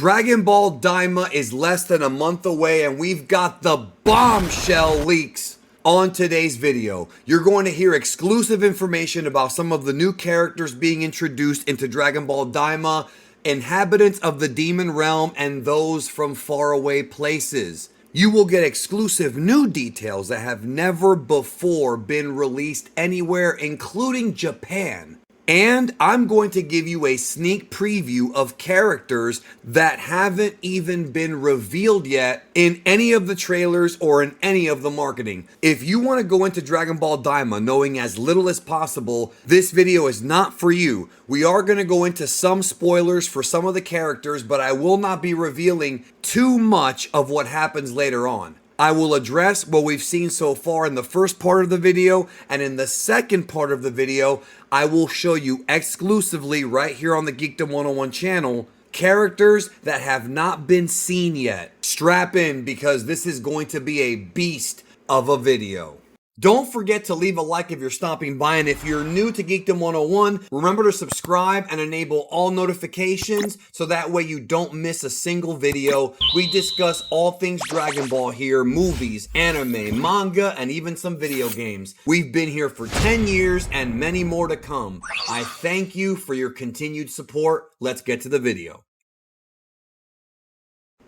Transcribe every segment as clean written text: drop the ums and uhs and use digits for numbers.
Dragon Ball Daima is less than a month away, and we've got the bombshell leaks on today's video. You're going to hear exclusive information about some of the new characters being introduced into Dragon Ball Daima, inhabitants of the demon realm, and those from faraway places. You will get exclusive new details that have never before been released anywhere, including Japan. And I'm going to give you a sneak preview of characters that haven't even been revealed yet in any of the trailers or in any of the marketing. If you want to go into Dragon Ball Daima knowing as little as possible, this video is not for you. We are going to go into some spoilers for some of the characters, but I will not be revealing too much of what happens later on. I will address what we've seen so far in the first part of the video, and in the second part of the video, I will show you exclusively right here on the Geekdom 101 channel, characters that have not been seen yet. Strap in, because this is going to be a beast of a video. Don't forget to leave a like if you're stopping by, and if you're new to Geekdom 101, remember to subscribe and enable all notifications so that way you don't miss a single video. We discuss all things Dragon Ball here, movies, anime, manga, and even some video games. We've been here for 10 years and many more to come. I thank you for your continued support. Let's get to the video.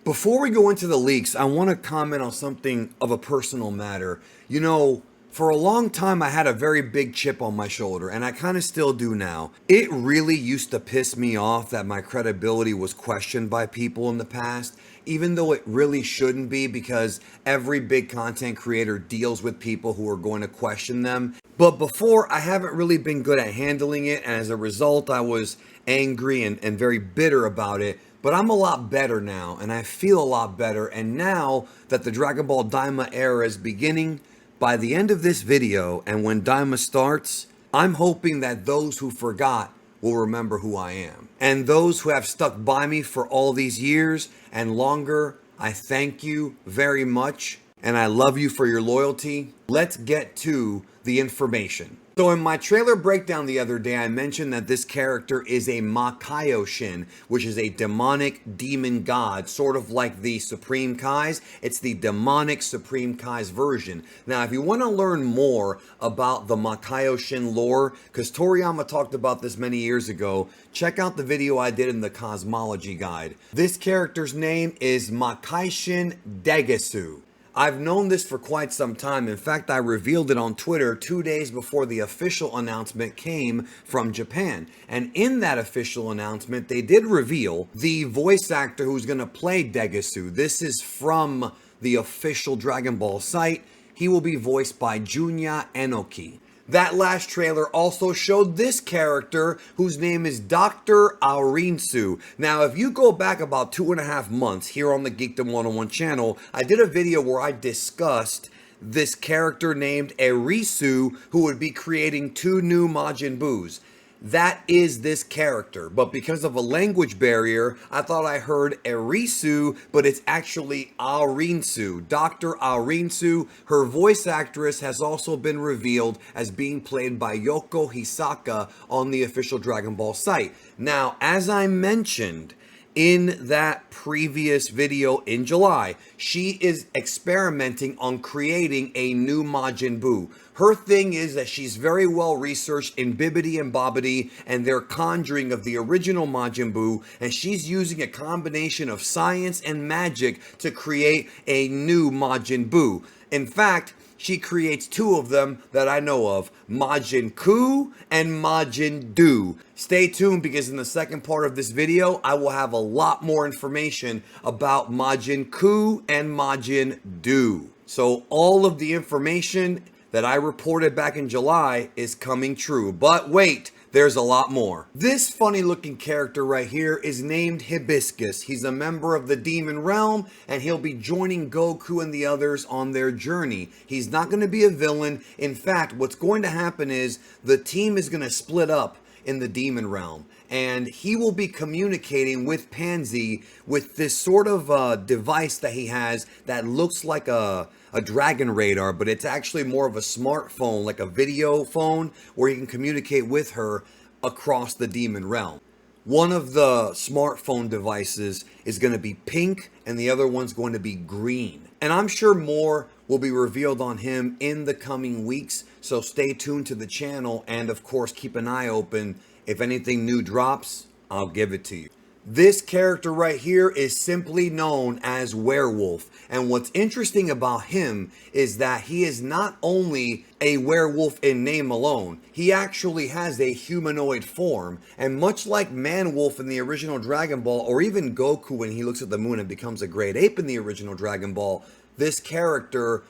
Before we go into the leaks, I want to comment on something of a personal matter. You know, for a long time, I had a very big chip on my shoulder, and I kind of still do now. It really used to piss me off that my credibility was questioned by people in the past, even though it really shouldn't be, because every big content creator deals with people who are going to question them. But before, I haven't really been good at handling it, and as a result, I was angry and very bitter about it. But I'm a lot better now, and I feel a lot better, and now that the Dragon Ball Daima era is beginning, by the end of this video, and when Daima starts, I'm hoping that those who forgot will remember who I am. And those who have stuck by me for all these years and longer, I thank you very much, and I love you for your loyalty. Let's get to the information. So in my trailer breakdown the other day, I mentioned that this character is a Makaioshin, which is a demonic demon god, sort of like the Supreme Kais. It's the demonic Supreme Kais version. Now, if you want to learn more about the Makaioshin lore, because Toriyama talked about this many years ago, check out the video I did in the Cosmology Guide. This character's name is Makaishin Degesu. I've known this for quite some time. In fact, I revealed it on Twitter 2 days before the official announcement came from Japan. And in that official announcement, they did reveal the voice actor who's going to play Degesu. This is from the official Dragon Ball site. He will be voiced by Junya Enoki. That last trailer also showed this character whose name is Dr. Aorinsu. Now, if you go back about 2.5 months here on the Geekdom 101 channel, I did a video where I discussed this character named Erisu who would be creating 2 new Majin Buus. That is this character, but because of a language barrier, I thought I heard Erisu, but it's actually Aorinsu. Dr. Aorinsu, her voice actress, has also been revealed as being played by Yoko Hisaka on the official Dragon Ball site. Now, as I mentioned in that previous video in July, she is experimenting on creating a new Majin Buu. Her thing is that she's very well researched in Bibbidi and Bobbidi and their conjuring of the original Majin Buu, and she's using a combination of science and magic to create a new Majin Buu. In fact, she creates 2 of them that I know of, Majin Ku and Majin Du. Stay tuned, because in the second part of this video, I will have a lot more information about Majin Ku and Majin Du. So all of the information that I reported back in July is coming true. But wait, there's a lot more. This funny looking character right here is named Hibiscus. He's a member of the Demon Realm, and he'll be joining Goku and the others on their journey. He's not going to be a villain. In fact, what's going to happen is the team is going to split up in the Demon Realm, and he will be communicating with Pansy with this sort of device that he has that looks like a dragon radar, but it's actually more of a smartphone, like a video phone, where he can communicate with her across the Demon Realm. one of the smartphone devices is going to be pink and the other one's going to be green. And I'm sure more will be revealed on him in the coming weeks, so stay tuned to the channel and of course keep an eye open. If anything new drops, I'll give it to you. This character right here is simply known as Werewolf, and what's interesting about him is that he is not only a werewolf in name alone, he actually has a humanoid form, and much like Man-Wolf in the original Dragon Ball, or even Goku when he looks at the moon and becomes a great ape in the original Dragon Ball, this character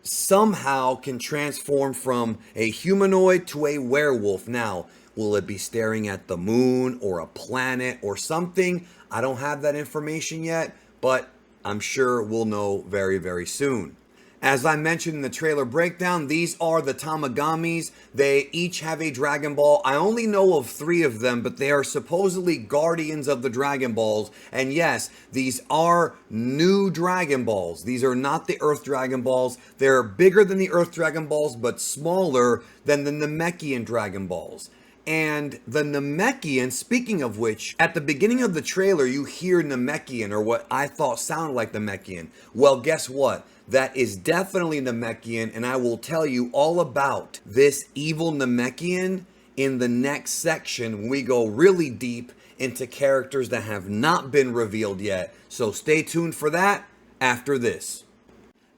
somehow can transform from a humanoid to a werewolf. Now, will it be staring at the moon or a planet or something? I don't have that information yet, but I'm sure we'll know very, very soon. As I mentioned in the trailer breakdown, these are the Tamagamis. They each have a Dragon Ball. I only know of 3 of them, but they are supposedly guardians of the Dragon Balls. And yes, these are new Dragon Balls. These are not the Earth Dragon Balls. They're bigger than the Earth Dragon Balls, but smaller than the Namekian Dragon Balls. And the Namekian, speaking of which, at the beginning of the trailer, you hear Namekian, or what I thought sounded like Namekian. Well, guess what? That is definitely Namekian, and I will tell you all about this evil Namekian in the next section when we go really deep into characters that have not been revealed yet. So stay tuned for that after this.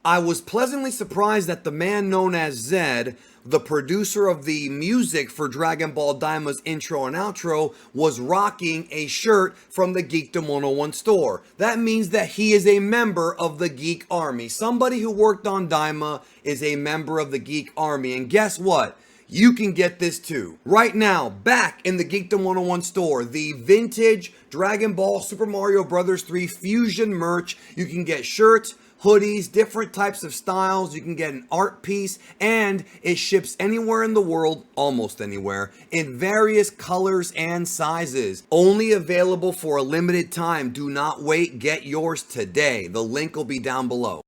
I was pleasantly surprised that the man known as Zed, the producer of the music for Dragon Ball Daima's intro and outro, was rocking a shirt from the Geekdom 101 store. That means that he is a member of the Geek Army. Somebody who worked on Daima is a member of the Geek Army. And guess what? You can get this too. Right now, back in the Geekdom 101 store, the vintage Dragon Ball Super Mario Bros. 3 Fusion merch. You can get shirts, hoodies, different types of styles. You can get an art piece, and it ships anywhere in the world, almost anywhere, in various colors and sizes. Only available for a limited time. Do not wait. Get yours today. The link will be down below.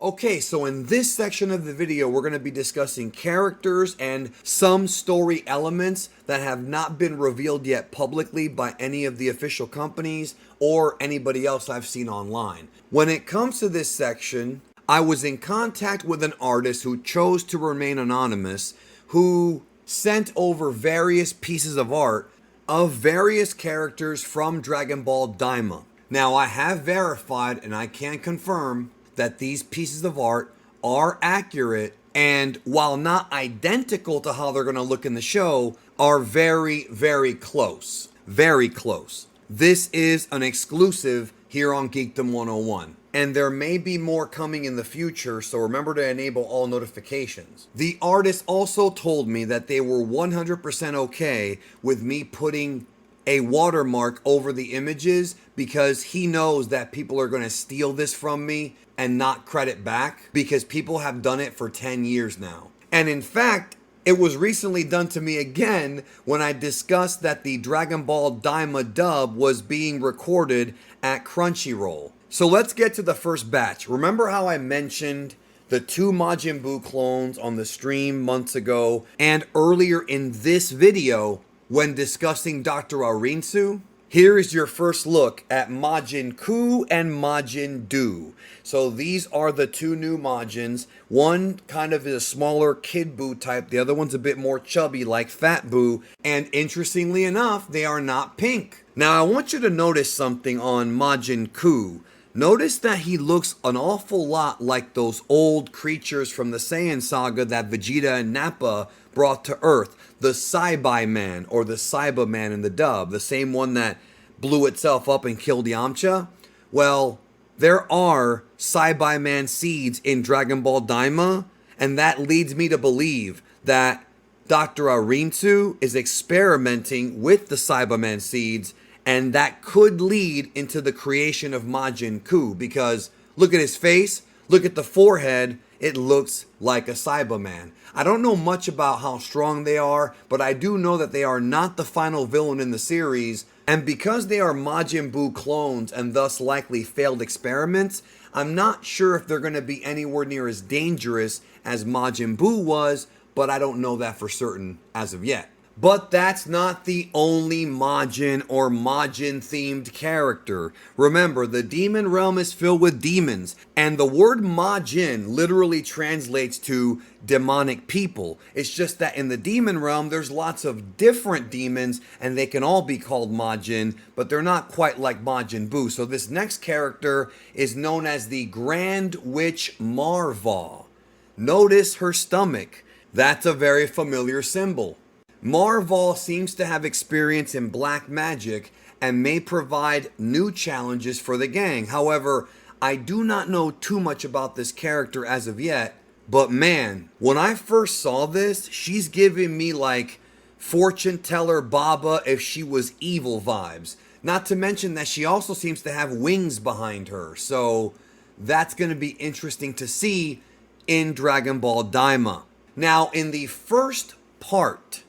Okay, so in this section of the video, we're going to be discussing characters and some story elements that have not been revealed yet publicly by any of the official companies or anybody else I've seen online. When it comes to this section, I was in contact with an artist who chose to remain anonymous, who sent over various pieces of art of various characters from Dragon Ball Daima. Now, I have verified and I can confirm that these pieces of art are accurate, and while not identical to how they're going to look in the show, are very, very close. Very close. This is an exclusive here on Geekdom 101. And there may be more coming in the future, so remember to enable all notifications. The artist also told me that they were 100% okay with me putting a watermark over the images because he knows that people are going to steal this from me and not credit back, because people have done it for 10 years now. And in fact, it was recently done to me again when I discussed that the Dragon Ball Daima dub was being recorded at Crunchyroll. So let's get to the first batch. Remember how I mentioned the 2 Majin Buu clones on the stream months ago and earlier in this video when discussing Dr. Arinsu? Here is your first look at Majin Ku and Majin Buu. So these are the 2 new Majins. One kind of is a smaller Kid Buu type. The other one's a bit more chubby like Fat Buu. And interestingly enough, they are not pink. Now I want you to notice something on Majin Ku. Notice that he looks an awful lot like those old creatures from the Saiyan saga that Vegeta and Nappa brought to Earth. The Saibai Man, or the Saiba Man in the dub, the same one that blew itself up and killed Yamcha. Well, there are Saibai Man seeds in Dragon Ball Daima, and that leads me to believe that Dr. Arinsu is experimenting with the Saiba Man seeds, and that could lead into the creation of Majin Ku, because look at his face, look at the forehead, it looks like a Saiba Man. I don't know much about how strong they are, but I do know that they are not the final villain in the series, and because they are Majin Buu clones and thus likely failed experiments, I'm not sure if they're going to be anywhere near as dangerous as Majin Buu was, but I don't know that for certain as of yet. But that's not the only Majin or Majin themed character. Remember, the demon realm is filled with demons, and the word Majin literally translates to demonic people. It's just that in the demon realm, there's lots of different demons, and they can all be called Majin, but they're not quite like Majin Buu. So this next character is known as the Grand Witch Marva. Notice her stomach. That's a very familiar symbol. Marval seems to have experience in black magic and may provide new challenges for the gang. However, I do not know too much about this character as of yet, but man, when I first saw this, she's giving me like fortune teller Baba if she was evil vibes. Not to mention that she also seems to have wings behind her. So that's going to be interesting to see in Dragon Ball Daima. Now, in the first part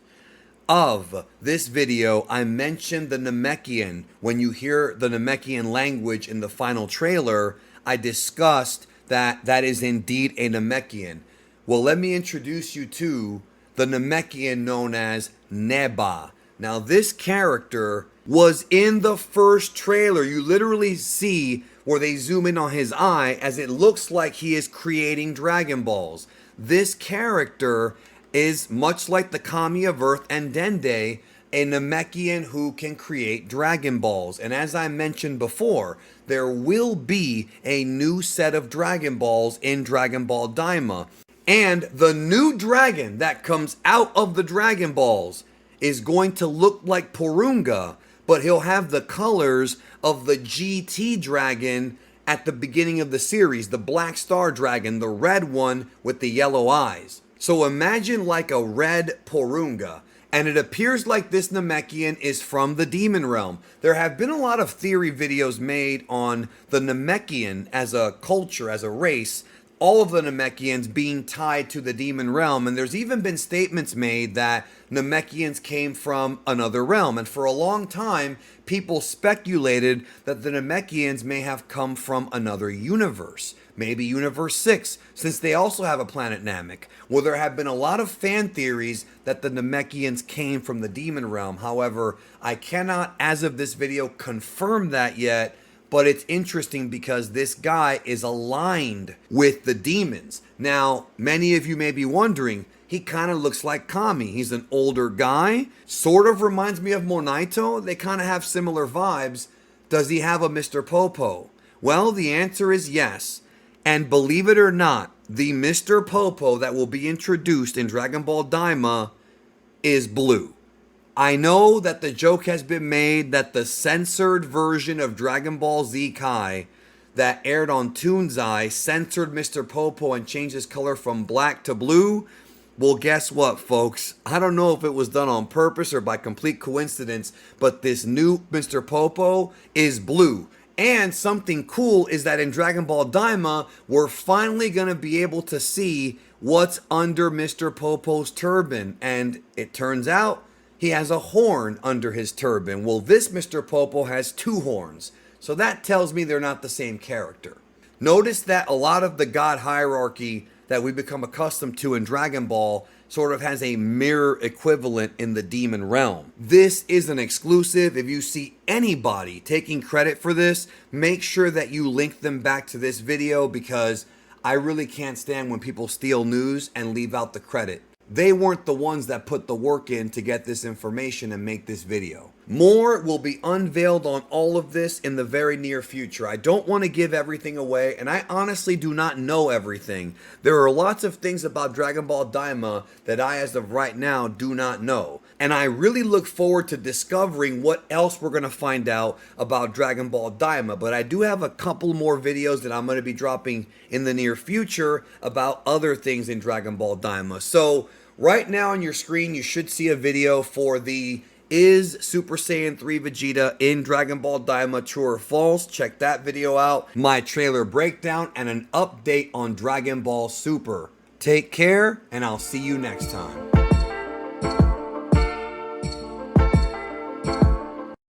of this video, I mentioned the Namekian. When you hear the Namekian language in the final trailer, I discussed that that is indeed a Namekian. Well, let me introduce you to the Namekian known as Neba. Now, this character was in the first trailer. You literally see where they zoom in on his eye as it looks like he is creating Dragon Balls. This character is much like the Kami of Earth and Dende, a Namekian who can create Dragon Balls. And as I mentioned before, there will be a new set of Dragon Balls in Dragon Ball Daima. And the new dragon that comes out of the Dragon Balls is going to look like Porunga, but he'll have the colors of the GT dragon at the beginning of the series, the Black Star Dragon, the red one with the yellow eyes. So imagine like a red Porunga, and it appears like this Namekian is from the demon realm. There have been a lot of theory videos made on the Namekian as a culture, as a race, all of the Namekians being tied to the demon realm, and there's even been statements made that Namekians came from another realm, and for a long time, people speculated that the Namekians may have come from another universe. Maybe Universe 6, since they also have a planet Namek. Well, there have been a lot of fan theories that the Namekians came from the demon realm. However, I cannot, as of this video, confirm that yet, but it's interesting because this guy is aligned with the demons. Now, many of you may be wondering, he kind of looks like Kami. He's an older guy, sort of reminds me of Monaito. They kind of have similar vibes. Does he have a Mr. Popo? Well, the answer is yes. And believe it or not, the Mr. Popo that will be introduced in Dragon Ball Daima is blue. I know that the joke has been made that the censored version of Dragon Ball Z Kai that aired on Toonzai censored Mr. Popo and changed his color from black to blue. Well, guess what, folks? I don't know if it was done on purpose or by complete coincidence, but this new Mr. Popo is blue. And something cool is that in Dragon Ball Daima, we're finally going to be able to see what's under Mr. Popo's turban. And it turns out he has a horn under his turban. Well, this Mr. Popo has two horns. So that tells me they're not the same character. Notice that a lot of the god hierarchy that we become accustomed to in Dragon Ball sort of has a mirror equivalent in the demon realm. This is an exclusive. If you see anybody taking credit for this, make sure that you link them back to this video because I really can't stand when people steal news and leave out the credit. They weren't the ones that put the work in to get this information and make this video. More will be unveiled on all of this in the very near future. I don't want to give everything away, and I honestly do not know everything. There are lots of things about Dragon Ball Daima that I, as of right now, do not know. And I really look forward to discovering what else we're going to find out about Dragon Ball Daima. But I do have a couple more videos that I'm going to be dropping in the near future about other things in Dragon Ball Daima. So right now on your screen, you should see a video for the Is Super Saiyan 3 Vegeta in Dragon Ball Daima true or false? Check that video out. My trailer breakdown and an update on Dragon Ball Super. Take care, and I'll see you next time.